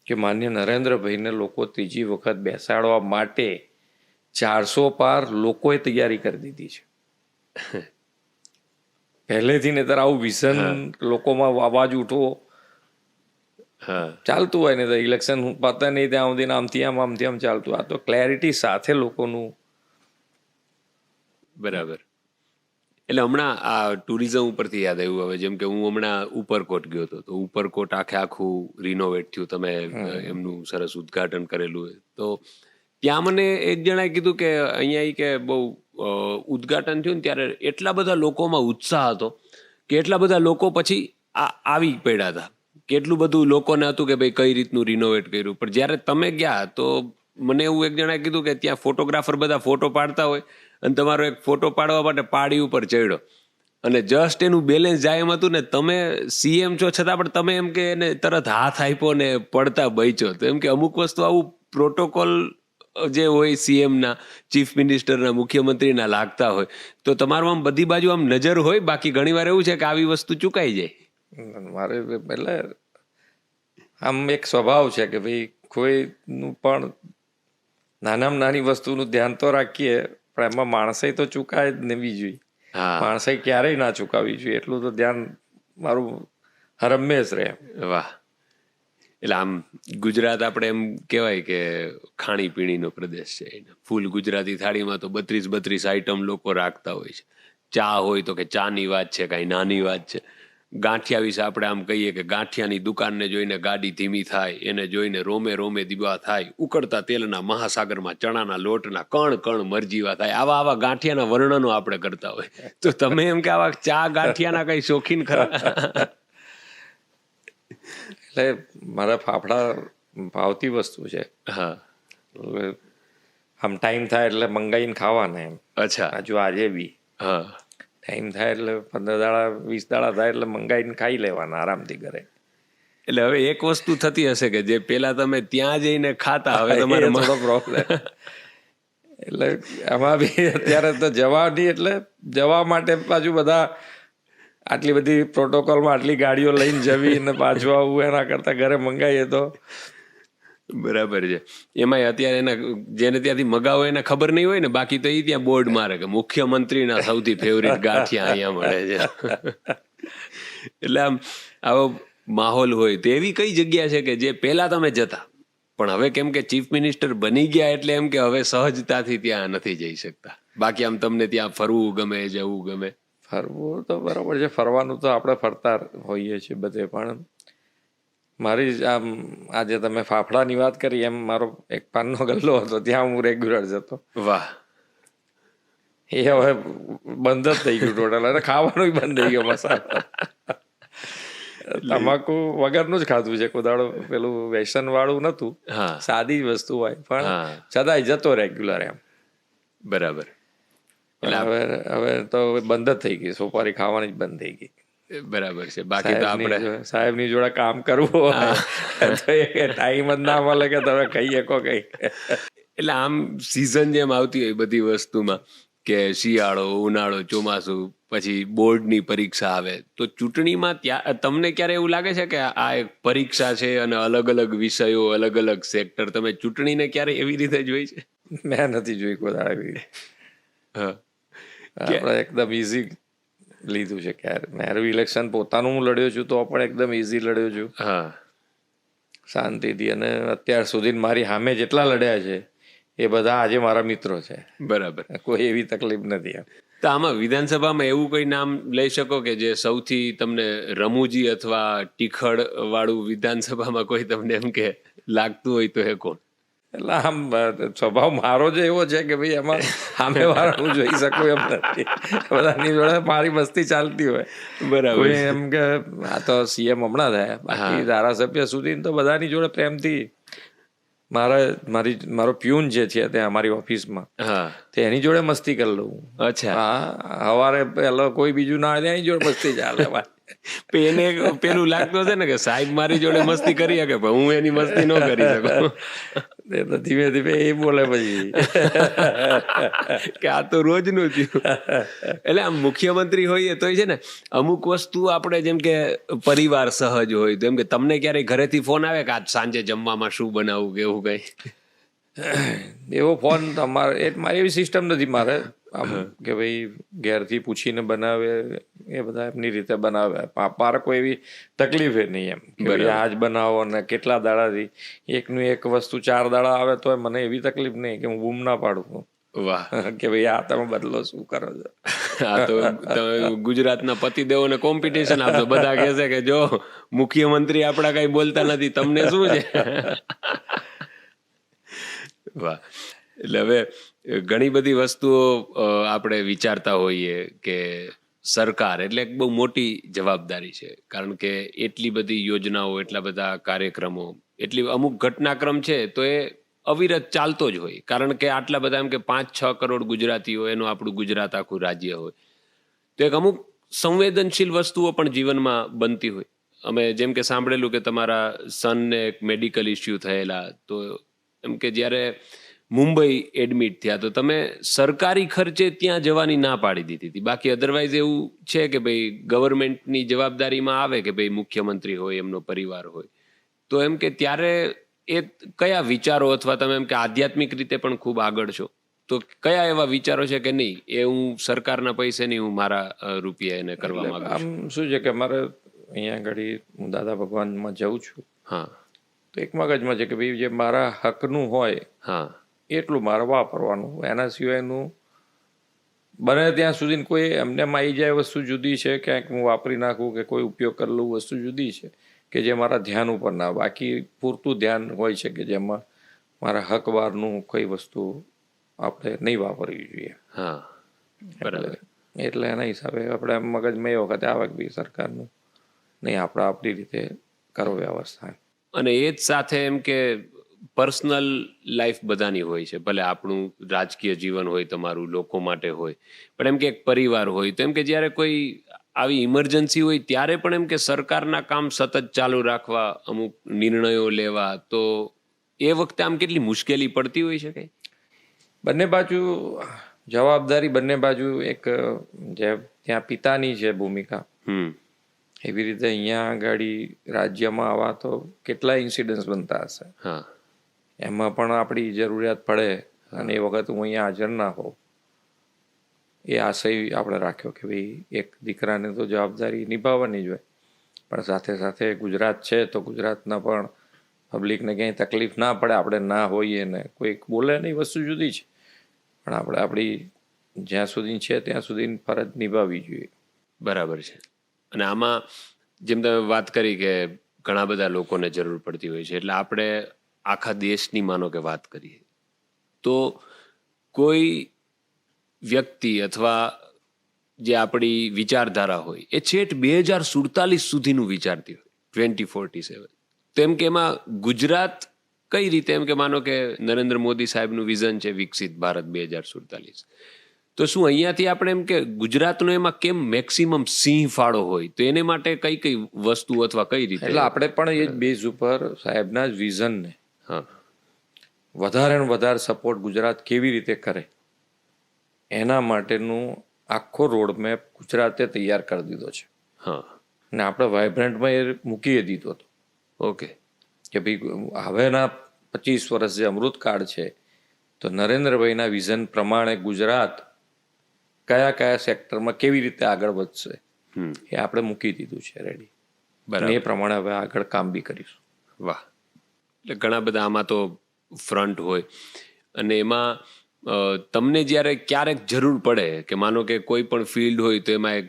કે માન્ય નરેન્દ્રભાઈને લોકો ત્રીજી વખત બેસાડવા માટે 400 પાર લોકોએ તૈયારી કરી દીધી છે. પહેલેથી ને ત્યારે આવું વિઝન લોકોમાં અવાજ ઉઠવો ચાલતું હોય ને તો ઇલેક્શન પતે નહીં ત્યાં સુધી આમથી આમ ચાલતું. આ તો ક્લેરિટી સાથે લોકોનું. બરાબર. એટલે હમણાં આ ટુરિઝમ ઉપરથી યાદ આવ્યું. હવે જેમ કે હું હમણાં ઉપરકોટ ગયો હતો, તો ઉપરકોટ આખું રિનોવેટ થયું, તમે એમનું સરસ ઉદ્ઘાટન કરેલું. તો ત્યાં મને એક જણાએ કીધું કે અહીંયા કે બહુ ઉદ્ઘાટન થયું ને ત્યારે એટલા બધા લોકોમાં ઉત્સાહ હતો કે એટલા બધા લોકો પછી આવી પડ્યા હતા, કેટલું બધું લોકોને હતું કે ભાઈ કઈ રીતનું રિનોવેટ કર્યું. પણ જ્યારે તમે ગયા તો મને એવું એક જણાએ કીધું કે ત્યાં ફોટોગ્રાફર બધા ફોટો પાડતા હોય અને તમારો એક ફોટો પાડવા માટે પાડી ઉપર ચડ્યો અને જસ્ટ એનું બેલેન્સ જાય એમ હતું ને, તમે સીએમ છો છતાં પણ તમે એમ કે એને તરત હાથ આપ્યો ને પડતા બચ્યો. તો એમ કે અમુક વસ્તુ આવું પ્રોટોકોલ જે હોય સીએમના, ચીફ મિનિસ્ટરના, મુખ્યમંત્રીના લાગતા હોય તો તમારું આમ બધી બાજુ આમ નજર હોય. બાકી ઘણીવાર એવું છે કે આવી વસ્તુ ચૂકાઈ જાય. મારે એટલે આમ એક સ્વભાવ છે કે ભાઈ કોઈનું પણ નાનામાં નાની વસ્તુનું ધ્યાન તો રાખીએ, પણ એમાં માણસે તો ચૂકાય જ નહીં જોઈએ. માણસે ક્યારેય ના ચૂકાવી જોઈએ, એટલું તો ધ્યાન મારું હરમેશ રહે. વાહ. એટલે આમ ગુજરાત આપણે એમ કહેવાય કે ખાણીપીણીનો પ્રદેશ છે. ફૂલ ગુજરાતી થાળીમાં તો 32 આઈટમ લોકો રાખતા હોય છે. ચા હોય તો કે ચાની વાત છે, કાંઈ નાની વાત છે. ગાંઠિયા વિશે આપણે આમ કહીએ કે ગાંઠિયાની દુકાનને જોઈને ગાડી ધીમી થાય, એને જોઈને રોમે રોમે દીવા થાય, ઉકળતા તેલના મહાસાગરમાં ચણાના લોટના કણ મરજીવા થાય. આવા ગાંઠિયાના વર્ણનો આપણે કરતા હોય. તો તમે એમ કે આવા ચા ગાંઠિયાના કઈ શોખીન ખરા? એટલે મારા ફાફડા ભાવતી વસ્તુ છે. હા, આમ ટાઈમ થાય એટલે મંગાઈને ખાવાના એમ. અચ્છા. હજુ આજે બી હા, ટાઈમ થાય એટલે 15 દાડા 20 દાડા થાય એટલે મંગાઈને ખાઈ લેવાના આરામથી ઘરે. એટલે હવે એક વસ્તુ થતી હશે કે જે પેલા તમે ત્યાં જઈને ખાતા, હવે તમારે થોડો પ્રોબ્લેમ. એટલે આમાં બી અત્યારે તો જવાની, એટલે જવા માટે પાછું બધા આટલી બધી પ્રોટોકોલમાં આટલી ગાડીઓ લઈને જવી અને પાછું આવવું, એના કરતા ઘરે મંગાવીએ તો બરાબર છે. એમાંય અત્યારે એના જેને ત્યાંથી મગાવો એને ખબર નહીં હોય ને, બાકી તો એ ત્યાં બોર્ડ મારે કે મુખ્યમંત્રીના સૌથી ફેવરિટ ગાંઠિયા અહીંયા મળે છે. એટલે આમ આવો માહોલ હોય. તો એવી કઈ જગ્યા છે કે જે પહેલા તમે જતા પણ હવે કેમ કે ચીફ મિનિસ્ટર બની ગયા એટલે એમ કે હવે સહજતાથી ત્યાં નથી જઈ શકતા? બાકી આમ તમને ત્યાં ફરવું ગમે, જવું ગમે? ફરવું તો બરાબર છે, ફરવાનું તો આપણે ફરતા હોઈએ છીએ બધે, પણ મારી જ આમ આજે તમે ફાફડાની વાત કરી એમ મારો એક પાનનો ગલ્લો હતો, ત્યાં હું રેગ્યુલર જતો. વાહ. એ હવે બંધ જ થઈ ગયું ટોટલ, અને ખાવાનું બંધ થઈ ગયો મસાલો. તમાકુ વગરનું જ ખાધું છે, કોદાળો પેલું વ્યસન વાળું નતું, હા સાદી જ વસ્તુ હોય, પણ હા છતાંય જતો રેગ્યુલર એમ. બરાબર. પણ હવે તો બંધ જ થઈ ગઈ, સોપારી ખાવાની જ બંધ થઈ ગઈ. બરાબર છે. બાકી તો આપણે સાહેબની જોડે કામ કરવું હોય તો એ ટાઈમ જ ના મળે કે તમે કહી શકો કઈ. એટલે આમ સિઝન જેમ આવતી હોય બધી વસ્તુમાં, કે શિયાળો, ઉનાળો, ચોમાસું, પછી બોર્ડની પરીક્ષા આવે, તો ચૂંટણીમાં ત્યાં તમને ક્યારે એવું લાગે છે કે આ એક પરીક્ષા છે અને અલગ અલગ વિષયો, અલગ અલગ સેક્ટર, તમે ચૂંટણીને ક્યારે એવી રીતે જોઈ છે? મેં નથી જોઈ કોઈ આવી. હા. આપણે એકદમ ઇઝી લીધું છે. ક્યારે મારું ઇલેક્શન પોતાનું હું લડ્યો છું તો પણ એકદમ ઇઝી લડ્યો છું, હા શાંતિથી. અને અત્યાર સુધી મારી સામે જેટલા લડ્યા છે એ બધા આજે મારા મિત્રો છે. બરાબર. કોઈ એવી તકલીફ નથી એમ. તો આમાં વિધાનસભામાં એવું કોઈ નામ લઈ શકો કે જે સૌથી તમને રમૂજી અથવા ટીખળ વાળું વિધાનસભામાં કોઈ તમને એમ કે લાગતું હોય તો એ કોણ? એટલે આમ સ્વભાવ મારો જ એવો છે કે ભાઈ એમાં સામે વાળા હું જોઈ શકું એમ નથી. બધાની જોડે મારી મસ્તી ચાલતી હોય. બરાબર. કોઈ એમ કે આ તો સીએમ હમણાં થયા, બાકી ધારાસભ્ય સુધી તો બધાની જોડે પ્રેમથી. મારો પ્યુન જે છે ત્યાં અમારી ઓફિસમાં, હા તે એની જોડે મસ્તી કરી લઉં. અચ્છા. હા, સવારે પેલો કોઈ બીજું ના આવે એની જોડે મસ્તી ચાલે. એને પેલું લાગતું હશે ને કે સાહેબ મારી જોડે મસ્તી કરી શકે પણ હું એની મસ્તી ન કરી શકું. ધીમે ધીમે એ બોલે પછી કે આ તો રોજનું થયું. એટલે આમ મુખ્યમંત્રી હોઈએ તો છે ને અમુક વસ્તુ આપણે જેમ કે પરિવાર સહજ હોય, તો એમ કે તમને ક્યારેય ઘરેથી ફોન આવે કે આજ સાંજે જમવામાં શું બનાવવું કે એવું કઈ? એવો ફોન મારે એવી સિસ્ટમ નથી મારે આમ કે ભાઈ ઘેરથી પૂછીને બનાવે, એ બધા એમની રીતે બનાવે. મારે કોઈ એવી તકલીફ નહીં એમ કે ભાઈ આજ બનાવો ને કેટલા દાડાથી એકનું એક વસ્તુ 4 દાડા આવે તો મને એવી તકલીફ નહીં કે હું બૂમ ના પાડું. વાહ. કે ભાઈ આ તમે બદલો શું કરો છો. આ તો તમે ગુજરાતના પતિદેવોને કોમ્પિટિશન આપશો. બધા કહેશે કે જો મુખ્યમંત્રી આપણા કઈ બોલતા નથી, તમને શું છે. વાહ. એટલે હવે ઘણી બધી વસ્તુઓ આપણે વિચારતા હોઈએ કે સરકાર એટલે એક બહુ મોટી જવાબદારી છે, કારણ કે એટલી બધી યોજનાઓ, એટલા બધા કાર્યક્રમો, એટલી અમુક ઘટનાક્રમ છે તો એ અવિરત ચાલતો જ હોય, કારણ કે આટલા બધા એમ કે 5-6 કરોડ ગુજરાતીઓ, એનું આપણું ગુજરાત આખું રાજ્ય હોય, તો એક અમુક સંવેદનશીલ વસ્તુઓ પણ જીવનમાં બનતી હોય. અમે જેમ કે સાંભળેલું કે તમારા સનને એક મેડિકલ ઇસ્યુ થયેલા, તો એમ કે જ્યારે મુંબઈ એડમિટ થયા તો તમે સરકારી ખર્ચે ત્યાં જવાની ના પાડી દીધી હતી. બાકી અધરવાઇઝ એવું છે કે ભાઈ ગવર્મેન્ટની જવાબદારીમાં આવે કે ભાઈ મુખ્યમંત્રી હોય, એમનો પરિવાર હોય, તો એમ કે ત્યારે એ કયા વિચારો, અથવા તમે એમ કે આધ્યાત્મિક રીતે પણ ખૂબ આગળ છો, તો કયા એવા વિચારો છે કે નહીં એ હું સરકારના પૈસે નહીં, હું મારા રૂપિયા એને કરવા માંગુ છું? આમ શું છે કે મારે અહીંયા આગળ હું દાદા ભગવાનમાં જાઉં છું. હા. તો એક મગજમાં છે કે ભાઈ જે મારા હકનું હોય હા એટલું મારે વાપરવાનું, એના સિવાયનું બને ત્યાં સુધી કોઈ એમને આવી જાય વસ્તુ જુદી છે, ક્યાંક હું વાપરી નાખું કે કોઈ ઉપયોગ કરી લઉં વસ્તુ જુદી છે કે જે મારા ધ્યાન ઉપર ના. બાકી પૂરતું ધ્યાન હોય છે કે જેમાં મારા હક બહારનું કોઈ વસ્તુ આપણે નહીં વાપરવી જોઈએ. હા બરાબર. એટલે એના હિસાબે આપણે મગજમાં એ વખતે આવે કે ભાઈ સરકારનું નહીં, આપણે આપણી રીતે કરો વ્યવસ્થા. અને એ જ સાથે એમ કે પર્સનલ લાઈફ બધાની હોય છે, ભલે આપણું રાજકીય જીવન હોય, તમારું લોકો માટે હોય, પણ એમ કે એક પરિવાર હોય, તો એમ કે જ્યારે કોઈ આવી ઇમરજન્સી હોય ત્યારે પણ એમ કે સરકારના કામ સતત ચાલુ રાખવા, અમુક નિર્ણયો લેવા, તો એ વખતે આમ કેટલી મુશ્કેલી પડતી હોય છે કઈ? બંને બાજુ જવાબદારી, બંને બાજુ એક જે ત્યાં પિતાની છે ભૂમિકા, એવી રીતે અહીંયા આગળ રાજ્યમાં આવા તો કેટલા ઇન્સિડન્ટ્સ બનતા હશે. હા. એમાં પણ આપણી જરૂરિયાત પડે અને એ વખત હું અહીંયા હાજર ના હોઉં, એ આશય આપણે રાખ્યો કે ભાઈ એક દીકરાને તો જવાબદારી નિભાવવાની જ હોય, પણ સાથે સાથે ગુજરાત છે તો ગુજરાતના પણ પબ્લિકને ક્યાંય તકલીફ ના પડે, આપણે ના હોઈએ ને કોઈક બોલે નહીં, વસ્તુ જુદી છે, પણ આપણે આપણી જ્યાં સુધી છે ત્યાં સુધી ફરજ નિભાવવી જોઈએ. બરાબર છે. અને આમાં જેમ તમે વાત કરી કે ઘણા બધા લોકોને જરૂર પડતી હોય છે. એટલે આપણે આખા દેશની માનો કે વાત કરીએ તો કોઈ વ્યક્તિ અથવા જે આપણી વિચારધારા હોય એ છેક 2047 સુધીનું વિચારતી હોય, 2047. તો એમ કે એમાં ગુજરાત કઈ રીતે, એમ કે માનો કે નરેન્દ્ર મોદી સાહેબનું વિઝન છે વિકસિત ભારત 2047, તો શું અહીંયાથી આપણે એમ કે ગુજરાતનો એમાં કેમ મેક્સિમમ સિંહ ફાળો હોય, તો એને માટે કઈ કઈ વસ્તુ અથવા કઈ રીતે? એટલે આપણે પણ એ જ બેઝ ઉપર સાહેબના જ વિઝનને હા વધારે ને વધારે સપોર્ટ ગુજરાત કેવી રીતે કરે એના માટેનું આખો રોડમેપ ગુજરાતે તૈયાર કરી દીધો છે. હા અને આપણે વાઇબ્રન્ટમાં એ મૂકી દીધો હતો ઓકે કે ભાઈ હવેના 25 વર્ષ જે અમૃતકાળ છે તો નરેન્દ્રભાઈના વિઝન પ્રમાણે ગુજરાત કયા કયા સેક્ટરમાં કેવી રીતે આગળ વધશે એ આપણે મૂકી દીધું છે રેડી. અને એ પ્રમાણે હવે આગળ કામ બી કરીશું. વાહ. એટલે ઘણા બધા આમાં તો ફ્રન્ટ હોય અને એમાં તમને જ્યારે ક્યારેક જરૂર પડે કે માનો કે કોઈ પણ ફિલ્ડ હોય તો એમાં એક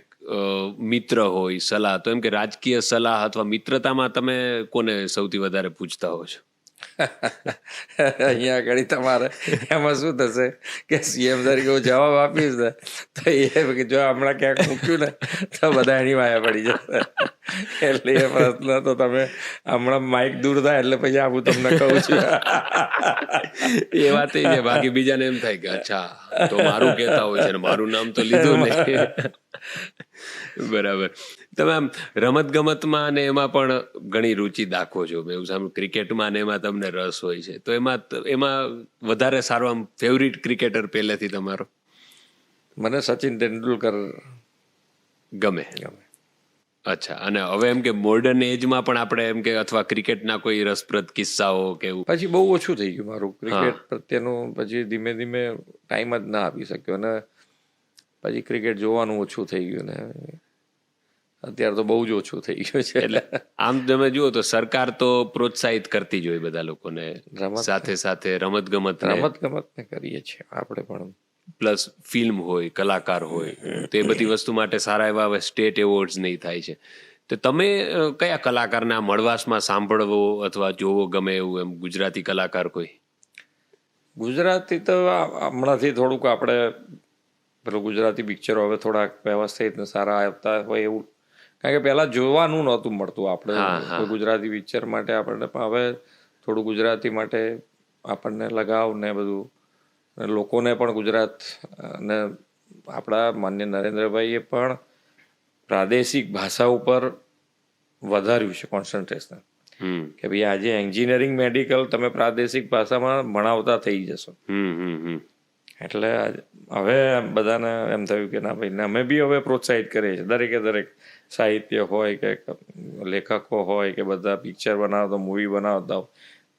મિત્ર હોય સલાહ, તો એમ કે રાજકીય સલાહ અથવા મિત્રતામાં તમે કોને સૌથી વધારે પૂછતા હો છો? અહીંયા આગળ તમારે એમાં શું થશે કે સીએમ તરીકે હું જવાબ આપીશ ને તો એ જો હમણાં ક્યાંક મૂક્યું ને તો બધા એની વાયા પડી જશે. એટલે એ પ્રશ્ન તો તમે હમણાં માઇક દૂર થાય એટલે પછી હું તમને કહું છું. એ વાત એ છે, બાકી બીજાને એમ થાય કે અચ્છા તો મારું કહેતા હોય છે ને મારું નામ તો લીધું ને. બરાબર. તમે આમ રમત ગમતમાં અને એમાં પણ ઘણી રુચિ દાખવો છો. મેં એવું સાંભળ્યું ક્રિકેટમાં ને એમાં તમને રસ હોય છે, તો એમાં વધારે સારો આમ ફેવરિટ ક્રિકેટર પહેલેથી તમારો? મને સચિન તેંડુલકર ગમે. ગમે. અચ્છા. અને હવે એમ કે મોડર્ન એજમાં પણ આપણે એમ કે અથવા ક્રિકેટના કોઈ રસપ્રદ કિસ્સાઓ કે એવું? પછી બહુ ઓછું થઈ ગયું મારું ક્રિકેટ પ્રત્યેનું. પછી ધીમે ધીમે ટાઈમ જ ના આપી શક્યો અને પછી ક્રિકેટ જોવાનું ઓછું થઈ ગયું ને અત્યારે તો બહુ જ ઓછું થઈ ગયું છે. એટલે આમ તમે જુઓ તો સરકાર તો પ્રોત્સાહિત કરતી જ હોય બધા લોકોને, સાથે સાથે રમત ગમત રમતને કરીએ છીએ આપણે પણ. પ્લસ ફિલ્મ હોય, કલાકાર હોય, તો એ બધી વસ્તુ માટે સારા એવા હવે સ્ટેટ એવોર્ડ્સ નહીં થાય છે. તો તમે કયા કલાકારને આ મળવાશમાં સાંભળવો અથવા જોવો ગમે એવું એમ ગુજરાતી કલાકાર કોઈ? ગુજરાતી તો હમણાંથી થોડુંક આપણે પેલું ગુજરાતી પિક્ચરો હવે થોડાક વ્યવસ્થિત ને સારા આવતા હોય એવું, કારણ કે પહેલાં જોવાનું નહોતું મળતું આપણે કોઈ ગુજરાતી પિક્ચર માટે આપણને, પણ હવે થોડું ગુજરાતી માટે આપણને લગાવ ને બધું, લોકોને પણ ગુજરાત અને આપણા માન્ય નરેન્દ્રભાઈએ પણ પ્રાદેશિક ભાષા ઉપર વધાર્યું છે કોન્સન્ટ્રેશન કે ભાઈ આજે એન્જિનિયરિંગ મેડિકલ તમે પ્રાદેશિક ભાષામાં ભણાવતા થઈ જશો. એટલે હવે બધાને એમ થયું કે ના ભાઈ, અમે બી હવે પ્રોત્સાહિત કરીએ છીએ. દરેકે દરેક સાહિત્ય હોય કે લેખકો હોય કે બધા પિક્ચર બનાવતા, મૂવી બનાવતા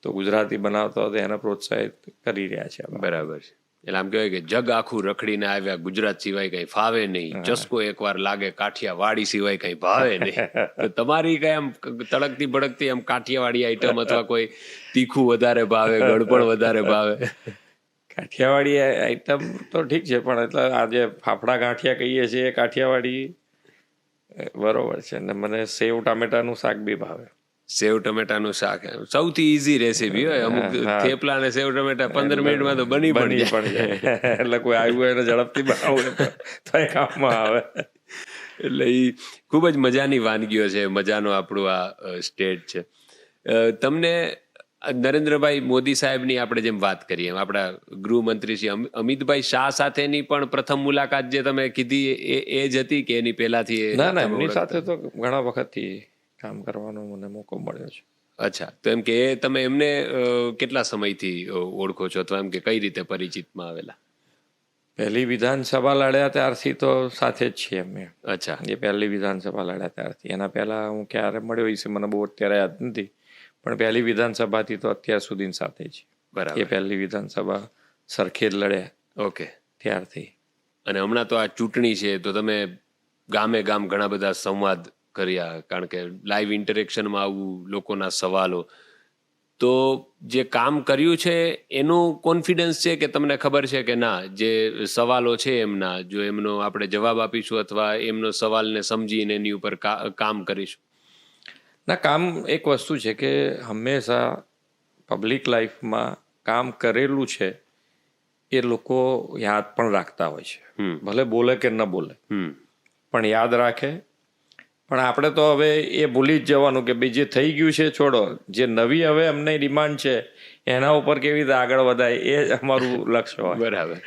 તો ગુજરાતી બનાવતા હોય તો એને પ્રોત્સાહિત કરી રહ્યા છે. બરાબર છે. એટલે આમ કહેવાય કે જગ આખું રખડીને આવ્યા, ગુજરાત સિવાય કઈ ફાવે નહીં, ચસ્કો એકવાર લાગે કાઠિયાવાડી સિવાય કઈ ભાવે નહીં. તો તમારી કઈ આમ તડકતી ભડકતી આમ કાઠિયાવાડી આઈટમ અથવા કોઈ તીખું વધારે ભાવે, ગળપણ વધારે ભાવે? કાઠિયાવાડી આઈટમ તો ઠીક છે, પણ એટલે આજે ફાફડા ગાંઠિયા કહીએ છીએ એ કાઠિયાવાડી બરોબર છે. ને મને સેવ ટામેટાનું શાક બી ભાવે. સેવ ટમેટાનું શાક સૌથી ઈઝી રેસીપી હોય. અમુક થેપલા અને સેવ ટમેટા 15 મિનિટમાં તો બની પણ જાય. એટલે કોઈ આવ્યું હોય એને ઝડપથી બનાવવું તો એ કામમાં આવે. એટલે એ ખૂબ જ મજાની વાનગીઓ છે, મજાનો આપણું આ સ્ટેટ છે. તમને નરેન્દ્રભાઈ મોદી સાહેબની આપણે જેમ વાત કરીએ એમ આપણા ગૃહમંત્રી શ્રી અમિતભાઈ શાહ સાથેની પણ પ્રથમ મુલાકાત જે તમે કીધી એ જ હતી કે એની પહેલાથી? ના, એમની સાથે તો ઘણા વખતથી કામ કરવાનો મને મોકો મળ્યો છે. અચ્છા. તો એમ કે તમે એમને કેટલા સમયથી ઓળખો છો અથવા એમ કે કઈ રીતે પરિચિતમાં આવેલા? પહેલી વિધાનસભા લડ્યા ત્યારથી તો સાથે જ છીએ અમે. અચ્છા. એ પહેલી વિધાનસભા લડ્યા ત્યારથી. એના પહેલા હું ક્યારે મળ્યો એ મને બહુ અત્યારે યાદ નથી, પણ પહેલી વિધાનસભાથી તો અત્યાર સુધી સાથે છે. બરાબર. એ પહેલી વિધાનસભા સરખેજ લડ્યા. ઓકે. ત્યારથી. અને હમણાં તો આ ચૂંટણી છે તો તમે ગામે ગામ ઘણા બધા સંવાદ કર્યા, કારણ કે લાઈવ ઇન્ટરેક્શનમાં આવું લોકોના સવાલો, તો જે કામ કર્યું છે એનું કોન્ફિડન્સ છે કે તમને ખબર છે કે ના, જે સવાલો છે એમના, જો એમનો આપણે જવાબ આપીશું અથવા એમનો સવાલને સમજીને એની ઉપર કામ કરીશું? ના, કામ એક વસ્તુ છે કે હંમેશા પબ્લિક લાઈફમાં કામ કરેલું છે એ લોકો યાદ પણ રાખતા હોય છે, ભલે બોલે કે ન બોલે પણ યાદ રાખે. પણ આપણે તો હવે એ ભૂલી જ જવાનું કે ભાઈ જે થઈ ગયું છે છોડો, જે નવી હવે અમને ડિમાન્ડ છે એના ઉપર કેવી રીતે આગળ વધાય એ અમારું લક્ષ્ય હોય. બરાબર.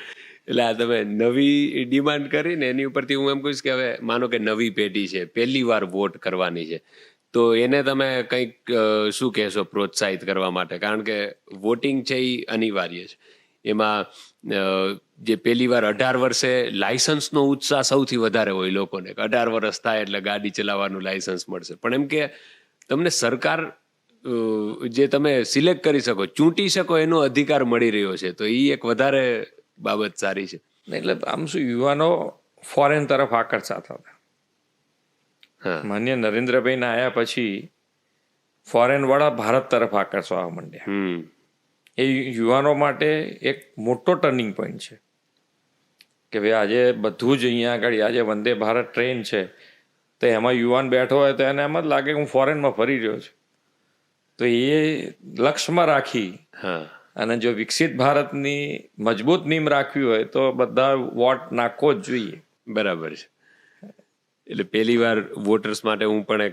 એટલે આ તમે નવી ડિમાન્ડ કરીને એની ઉપરથી હું એમ કહીશ કે હવે માનો કે નવી પેઢી છે, પહેલી વાર વોટ કરવાની છે, તો એને તમે કંઈક શું કહેશો પ્રોત્સાહિત કરવા માટે? કારણ કે વોટિંગ છે એ અનિવાર્ય છે. એમાં જે પહેલી વાર 18 વર્ષે લાયસન્સનો ઉત્સાહ સૌથી વધારે હોય લોકોને, 18 વર્ષ થાય એટલે ગાડી ચલાવવાનું લાયસન્સ મળશે. પણ એમ કે તમને સરકાર જે તમે સિલેક્ટ કરી શકો, ચૂંટી શકો એનો અધિકાર મળી રહ્યો છે, તો એ એક વધારે બાબત સારી છે. એટલે આમ શું યુવાનો ફોરેન તરફ આકર્ષાતા હતા. માન્ય નરેન્દ્રભાઈને આવ્યા પછી ફોરેન વાળા ભારત તરફ આકર્ષવા માંડ્યા. એ યુવાનો માટે એક મોટો ટર્નિંગ પોઈન્ટ છે કે ભાઈ આજે બધું જ અહીંયા આગળ, આજે વંદે ભારત ટ્રેન છે તો એમાં યુવાન બેઠો હોય તો એને એમ જ લાગે કે હું ફોરેનમાં ફરી રહ્યો છું. તો એ લક્ષ્યમાં રાખી અને જો વિકસિત ભારતની મજબૂત નીમ રાખવી હોય તો બધા વોટ નાખવો જ જોઈએ. બરાબર છે. એટલે પહેલી વાર વોટર્સ માટે હું પણ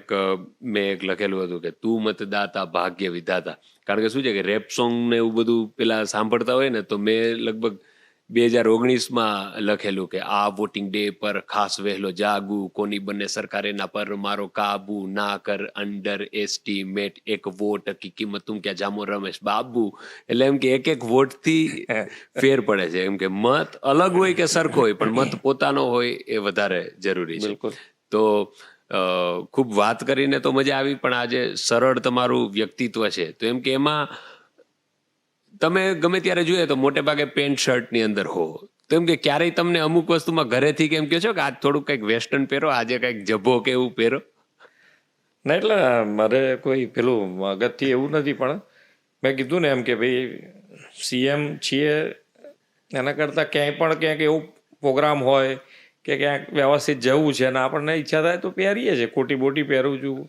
મેં એક લખેલું હતું કે તું મતદાતા ભાગ્ય વિધાતા. કારણ કે શું છે કે રેપ સોંગ ને એવું બધું પેલા સાંભળતા હોય ને, તો મેં લગભગ 2019માં લખેલું કે આ વોટિંગ ડે પર ખાસ વહેલો જાગુ, કોની બને સરકાર એના પર મારો કાબુ, ના કર અંડર એસ્ટિમેટ, એક વોટ કી કિંમત તું ક્યાં જામો રમેશ બાબુ. એટલે એમ કે એક વોટથી ફેર પડે છે. એમ કે મત અલગ હોય કે સરખો હોય, પણ મત પોતાનો હોય એ વધારે જરૂરી છે. તો ખૂબ વાત કરીને તો મજા આવી, પણ આજે સરળ તમારું વ્યક્તિત્વ છે, તો એમ કે એમાં તમે ગમે ત્યારે જોઈએ તો મોટે ભાગે પેન્ટ શર્ટની અંદર હો, તો એમ કે ક્યારેય તમને અમુક વસ્તુમાં ઘરેથી કેમ કહો છો કે આજ થોડુંક કંઈક વેસ્ટર્ન પહેરો, આજે કંઈક જભો કે એવું પહેરો? ના, એટલે મારે કોઈ પેલું અગત્ય એવું નથી, પણ મેં કીધું ને એમ કે ભાઈ સીએમ છીએ એના કરતાં ક્યાંક એવું પ્રોગ્રામ હોય કે ક્યાંક વ્યવસ્થિત જવું છે અને આપણને ઈચ્છા થાય તો પહેરીએ છીએ. કોટી બોટી પહેરું છું,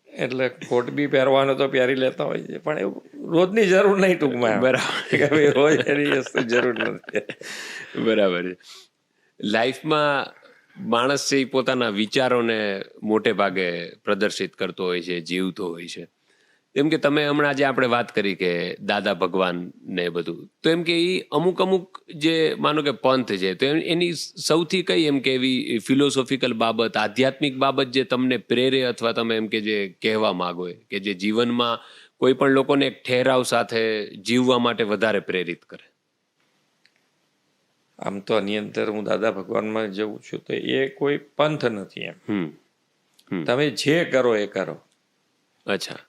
એટલે કોટ બી પહેરવાનો તો પહેરી લેતા હોય છે, પણ એવું રોજની જરૂર નહીં ટૂંકમાં. બરાબર. રોજ એની વસ્તુ જરૂર નથી. બરાબર છે. લાઈફમાં માણસ છે એ પોતાના વિચારોને મોટે ભાગે પ્રદર્શિત કરતો હોય છે, જીવતો હોય છે. એમ કે તમે હમણાં જે આપણે વાત કરી કે દાદા ભગવાન ને બધું, તો એમ કે એ અમુક જે માનો કે પંથ છે, તો એની સૌથી કઈ એમ કે એવી ફિલોસોફિકલ બાબત, આધ્યાત્મિક બાબત જે તમને પ્રેરે, અથવા તમે એમ કે જે કહેવા માંગો કે જે જીવનમાં કોઈ પણ લોકોને એક ઠહેરાવ સાથે જીવવા માટે વધારે પ્રેરિત કરે? આમ તો આની અંદર હું દાદા ભગવાનમાં જઉં છું તો એ કોઈ પંથ નથી એમ. તમે જે કરો એ કરો. અચ્છા.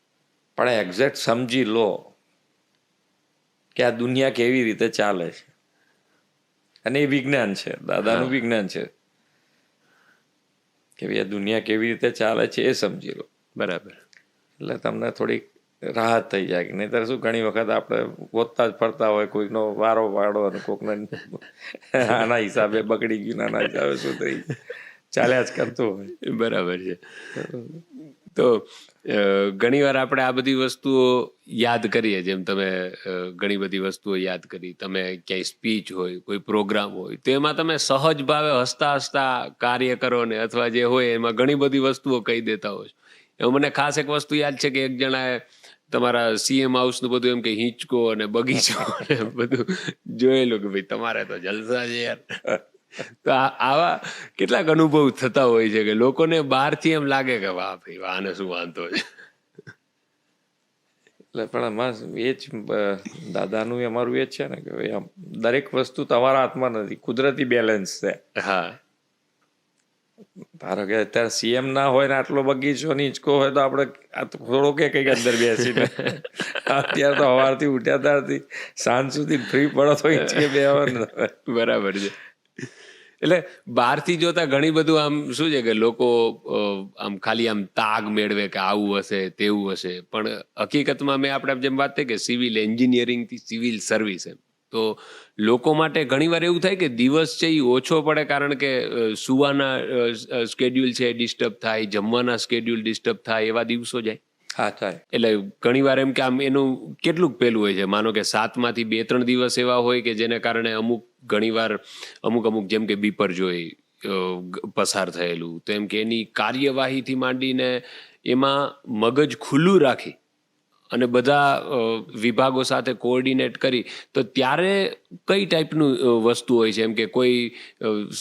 પણ એક્ઝેક્ટ સમજી લો કે આ દુનિયા કેવી રીતે ચાલે છે, અને એ વિજ્ઞાન છે, દાદાનું વિજ્ઞાન છે કે ભાઈ આ દુનિયા કેવી રીતે ચાલે છે એ સમજી લો. બરાબર. એટલે તમને થોડીક રાહત થઈ જાય. નહીંતર શું ઘણી વખત આપણે ગોતતા જ ફરતા હોય, કોઈકનો વારો વાળો અને કોઈકને આના હિસાબે બગડી ગયું, આના હિસાબે શું થઈ, ચાલ્યા જ કરતું હોય. બરાબર છે. તો ઘણીવાર આપણે આ બધી વસ્તુઓ યાદ કરીએ, જેમ તમે ઘણી બધી વસ્તુઓ યાદ કરી, તમે ક્યાંય સ્પીચ હોય, કોઈ પ્રોગ્રામ હોય, તો એમાં તમે સહજ ભાવે હસતા હસતા કાર્ય કરો ને, અથવા જે હોય એમાં ઘણી બધી વસ્તુઓ કહી દેતા હોય. એમાં મને ખાસ એક વસ્તુ યાદ છે કે એક જણાએ તમારા સીએમ હાઉસનું બધું એમ કે હિંચકો અને બગીચો ને બધું જોયેલું કે ભાઈ તમારે તો જલસા છે યાર. તો આવા કેટલાક અનુભવ થતા હોય છે કે લોકોને બહારથી એમ લાગે કે વાહ ભાઈ આને શું વાંધો છે. એટલે પણ આમાં એ જ દાદાનું અમારું એ જ છે ને કે ભાઈ આમ દરેક વસ્તુ તમારા હાથમાં નથી, કુદરતી બેલેન્સ છે. ધારો કે અત્યારે સીએમ ના હોય ને આટલો બગીચો નીચકો હોય તો આપણે થોડો કે કંઈક અંદર બેસીને અત્યારે તો સવારથી ઉઠ્યા ત્યારથી સાંજ સુધી ફ્રી પડો તો હિંચકે બેવાનું. બરાબર છે. એટલે બહારથી જોતા ઘણી બધું આમ શું છે કે લોકો આમ ખાલી આમ તાગ મેળવે કે આવું હશે તેવું હશે, પણ હકીકતમાં મેં આપણે જેમ વાત થઈ કે સિવિલ એન્જિનિયરિંગથી સિવિલ સર્વિસ, એમ તો લોકો માટે ઘણીવાર એવું થાય કે દિવસ છે એ ઓછો પડે કારણ કે સુવાના સ્કેડ્યુલ છે ડિસ્ટર્બ થાય, જમવાના સ્કેડ્યુલ ડિસ્ટર્બ થાય, એવા દિવસો જાય. હા થાય. એટલે ઘણીવાર એમ કે આમ એનું કેટલુંક પેલું હોય છે, માનો કે 7માંથી 2-3 દિવસ એવા હોય કે જેને કારણે ઘણીવાર અમુક જેમ કે બીપરજોય પસાર થયેલું, તો એમ કે એની કાર્યવાહીથી માંડીને એમાં મગજ ખુલ્લું રાખી અને બધા વિભાગો સાથે કોઓર્ડિનેટ કરી, તો ત્યારે કઈ ટાઈપનું વસ્તુ હોય છે? એમ કે કોઈ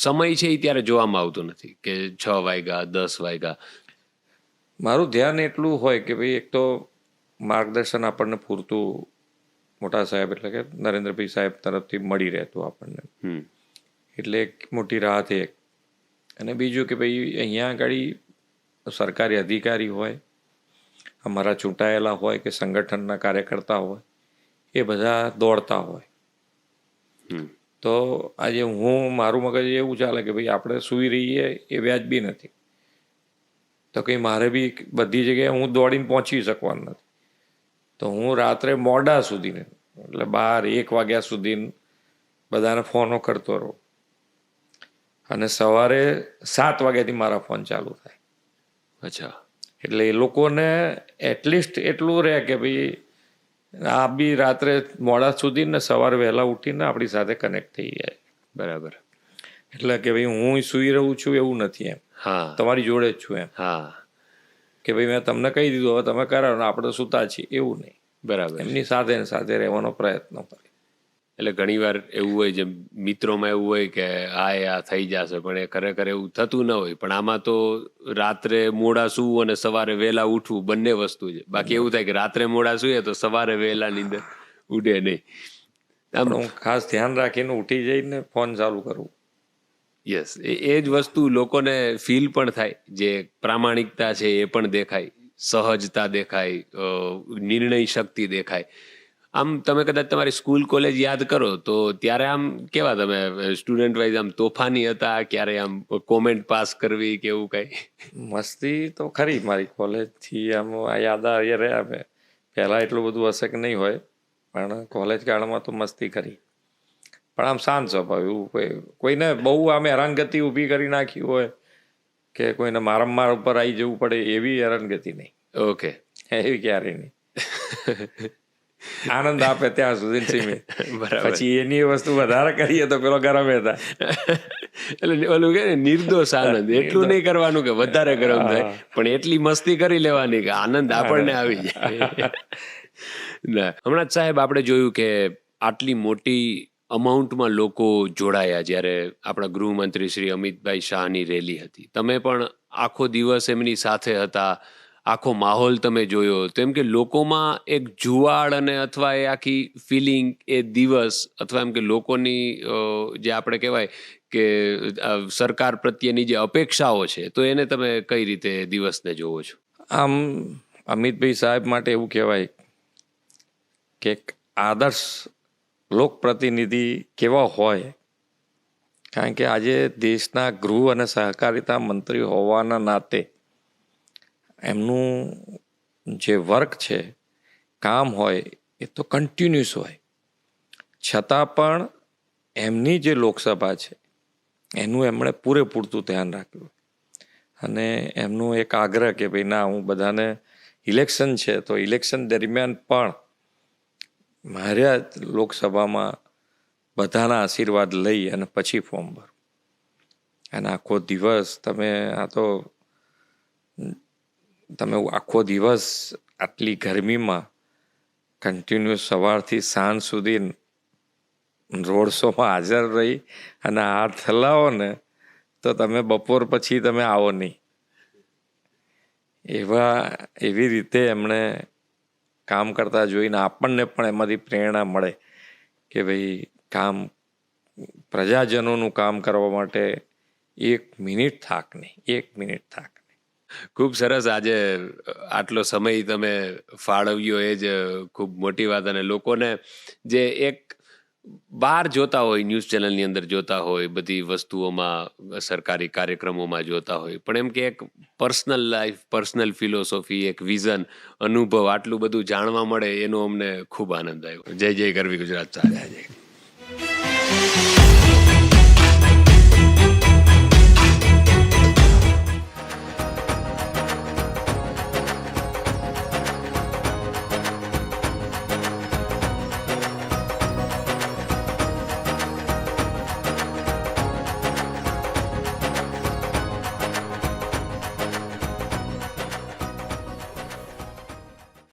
સમય છે એ ત્યારે જોવામાં આવતું નથી કે 6 વાગ્યા 10 વાગ્યા. મારું ધ્યાન એટલું હોય કે ભાઈ એક તો માર્ગદર્શન આપણને પૂરતું મોટા સાહેબ એટલે કે નરેન્દ્રભાઈ સાહેબ તરફથી મળી રહેતું આપણને, એટલે એક મોટી રાહત એક. અને બીજું કે ભાઈ અહીંયા આગળ સરકારી અધિકારી હોય, અમારા ચૂંટાયેલા હોય કે સંગઠનના કાર્યકર્તા હોય, એ બધા દોડતા હોય. તો આજે મારું મગજ એવું ચાલે કે ભાઈ આપણે સૂઈ રહીએ એ વ્યાજબી નથી. તો કંઈ મારે બી બધી જગ્યાએ હું દોડીને પહોંચી શકવાનું નથી. તો હું રાત્રે મોડા સુધી, એટલે 12-1 વાગ્યા સુધી બધાને ફોનો કરતો રહું, અને સવારે 7 વાગ્યાથી મારા ફોન ચાલુ થાય. અચ્છા. એટલે એ લોકોને એટલીસ્ટ એટલું રહે કે ભાઈ આ બી રાત્રે મોડા સુધી ને સવારે વહેલા ઉઠીને આપણી સાથે કનેક્ટ થઈ જાય. બરાબર. એટલે કે ભાઈ હું સૂઈ રહું છું એવું નથી, એમ તમારી જોડે જ છું એમ. કે ભાઈ મેં તમને કહી દીધું હવે તમે કરાવો ને આપણે સૂતા છીએ એવું નહીં. બરાબર. એમની સાથે રહેવાનો પ્રયત્ન કરે. એટલે ઘણીવાર એવું હોય છે મિત્રોમાં એવું હોય કે આ થઈ જશે, પણ એ ખરેખર એવું થતું ન હોય. પણ આમાં તો રાત્રે મોડા સૂવું અને સવારે વહેલા ઉઠવું બંને વસ્તુ છે. બાકી એવું થાય કે રાત્રે મોડા સૂઈએ તો સવારે વહેલા નીંદર ઉડે નહીં. હું ખાસ ધ્યાન રાખીને ઉઠી જઈને ફોન ચાલુ કરું. યસ, એ જ વસ્તુ લોકોને ફીલ પણ થાય, જે પ્રામાણિકતા છે એ પણ દેખાય, સહજતા દેખાય, નિર્ણય શક્તિ દેખાય. આમ તમે કદાચ તમારી સ્કૂલ કોલેજ યાદ કરો તો ત્યારે આમ કેવા તમે સ્ટુડન્ટ વાઇઝ આમ તોફાની હતા? ક્યારે આમ કોમેન્ટ પાસ કરવી કે એવું કઈ? મસ્તી તો ખરી મારી કોલેજથી આમ યાદ આવી રહ્યા. પહેલાં એટલું બધું હશે કે નહીં હોય, પણ કોલેજ કાળમાં તો મસ્તી કરી. પણ આમ શાંત સ્વભાવ, એવું કોઈને બહુ આમ હેરાનગતિ ઊભી કરી નાખી હોય કે કોઈને મારમાર ઉપર આવી જવું પડે એવી હેરાનગતિ નહીં. ઓકે. એવી ક્યારેય નહીં. આનંદ આપે ત્યાં સુધી સીમિત. પછી એની વસ્તુ વધારે કરીએ તો પેલો ગરમ થાય. એટલે ઓલું કે નિર્દોષ આનંદ, એટલું નહીં કરવાનું કે વધારે ગરમ થાય, પણ એટલી મસ્તી કરી લેવાની કે આનંદ આપણને આવી જાય. હમણાં સાહેબ આપણે જોયું કે આટલી મોટી અમાઉન્ટમાં લોકો જોડાયા જ્યારે આપણા ગૃહમંત્રી શ્રી અમિતભાઈ શાહની રેલી હતી. તમે પણ આખો દિવસ એમની સાથે હતા, આખો માહોલ તમે જોયો, તો એમ કે લોકોમાં એક જુવાળ અને અથવા એ આખી ફિલિંગ એ દિવસ અથવા એમ કે લોકોની જે આપણે કહેવાય કે સરકાર પ્રત્યેની જે અપેક્ષાઓ છે, તો એને તમે કઈ રીતે દિવસને જોવો છો? આમ અમિતભાઈ સાહેબ માટે એવું કહેવાય કે આદર્શ લોકપ્રતિનિધિ કેવા હોય, કારણ કે આજે દેશના ગૃહ અને સહકારિતા મંત્રી હોવાના નાતે એમનું જે વર્ક છે, કામ હોય, એ તો કન્ટિન્યુઅસ હોય. છતાં પણ એમની જે લોકસભા છે એનું એમણે પૂરેપૂરતું ધ્યાન રાખ્યું. અને એમનું એક આગ્રહ કે ભાઈ ના, હું બધાને ઇલેક્શન છે તો ઇલેક્શન દરમિયાન પણ મારે લોકસભામાં બધાના આશીર્વાદ લઈ અને પછી ફોર્મ ભરું. અને આખો દિવસ તમે આખો દિવસ આટલી ગરમીમાં કન્ટિન્યુઅસ સવારથી સાંજ સુધી રોડ શોમાં હાજર રહી અને હાથ હલાવો ને તો તમે બપોર પછી તમે આવો નહીં. એવી રીતે એમણે કામ કરતા જોઈને આપણને પણ એમાંથી પ્રેરણા મળે કે ભાઈ પ્રજાજનોનું કામ કરવા માટે 1 મિનિટ થાક નહીં. ખૂબ સરસ. આજે આટલો સમય તમે ફાળવ્યો એ જ ખૂબ મોટી વાત. અને લોકોને જે એક બહાર જોતા હોય, ન્યૂઝ ચેનલની અંદર જોતા હોય, બધી વસ્તુઓમાં, સરકારી કાર્યક્રમોમાં જોતા હોય, પણ એમ કે એક પર્સનલ લાઈફ, પર્સનલ ફિલોસોફી, એક વિઝન, અનુભવ, આટલું બધું જાણવા મળે, એનો અમને ખૂબ આનંદ આવ્યો. જય જય ગરવી ગુજરાત. ચાલે.